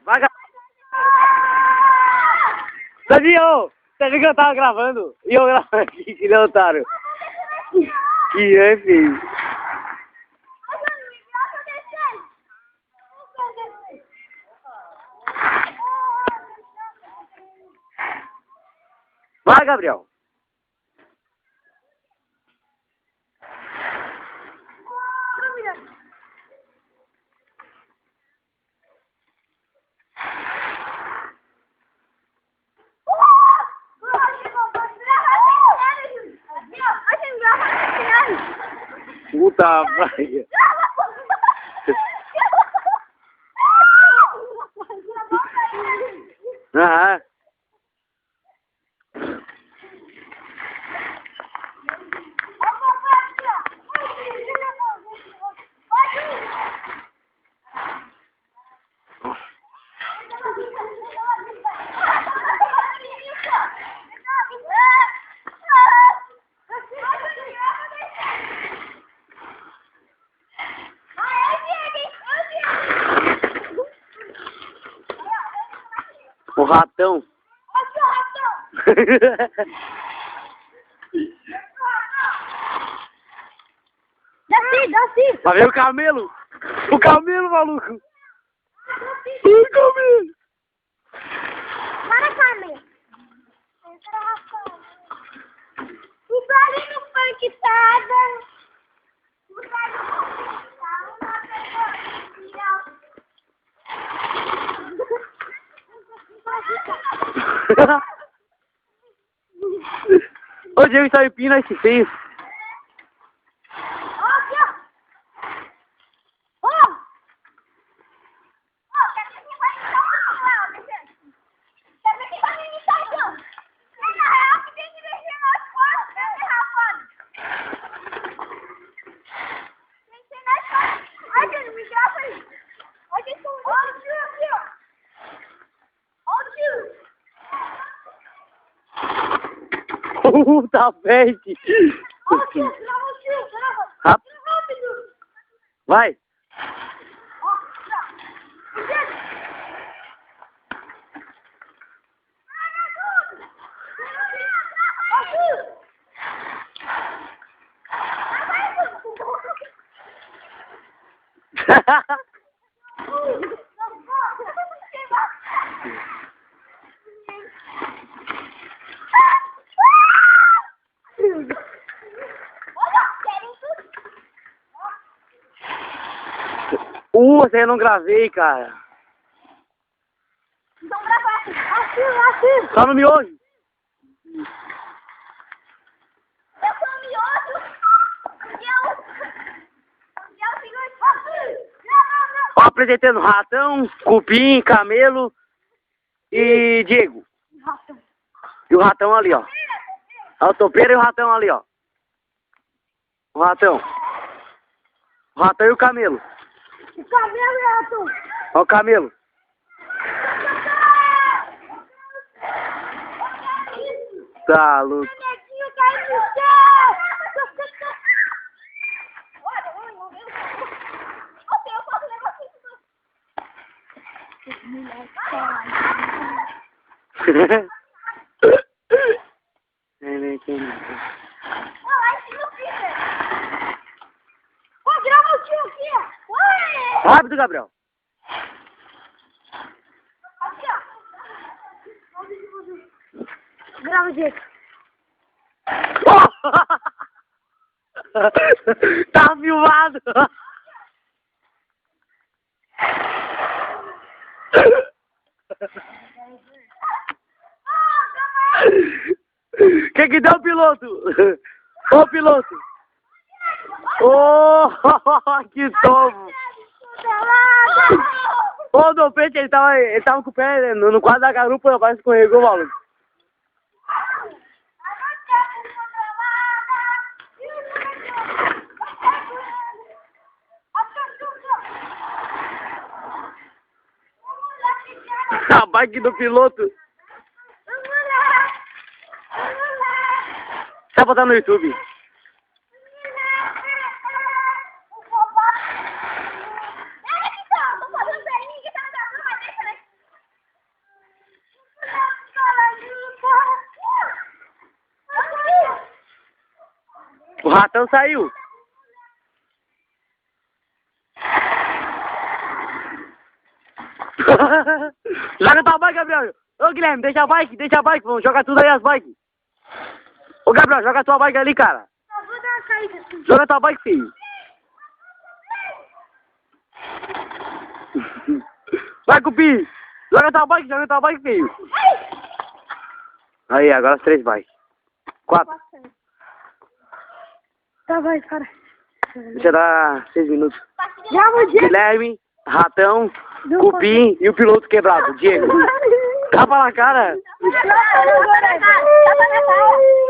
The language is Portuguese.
Vai, sabia, ô? Você viu que eu tava gravando? E eu gravando aqui, que nem otário. Que é, filho? Vai, Gabriel. Puta, vai. Aham. O ratão. Desce. Vai ver o camelo? O camelo, maluco! O camelo! Para, Camila. O velho não foi quitada. O velho Ô, Diego, tá empina esse feio. Tá verde. Rápido. Vai. Você eu não gravei, cara. Então grava assim. Só no miojo. Eu sou miojo. Ó, apresentando ratão, cupim, camelo e Diego. E o ratão ali, ó. Ó, o topeiro e o ratão ali, ó. O ratão. O ratão e o camelo. O camelo é alto. Ó o camelo. Tá louco. Netinho cai no céu. Eu posso levar grava o tio aqui, ó. Rápido, Gabriel. Aqui, ó. Grava o jeito. Tá filmado. Que deu o piloto? Ô, piloto. Ô, que tomo. Ô, do peixe, ele tava com o pé no quadro da garupa, rapaz, escorregou, maluco. A bike do piloto. Tá botando no YouTube. ratão saiu. Joga tua bike, Gabriel. Ô, Guilherme, deixa a bike, vamos jogar tudo aí as bikes. Ô, Gabriel, joga tua bike ali, cara. Eu vou dar uma caída assim. Joga tua bike, filho. Vai, Cupim. Joga tua bike, filho. Aí, agora as 3 bikes. 4. Tá, vai, cara. Deixa eu dar 6 minutos. Grava o Diego. Guilherme, Ratão, Cupim e o piloto quebrado, Diego. Tapa na cara. Tapa na cara.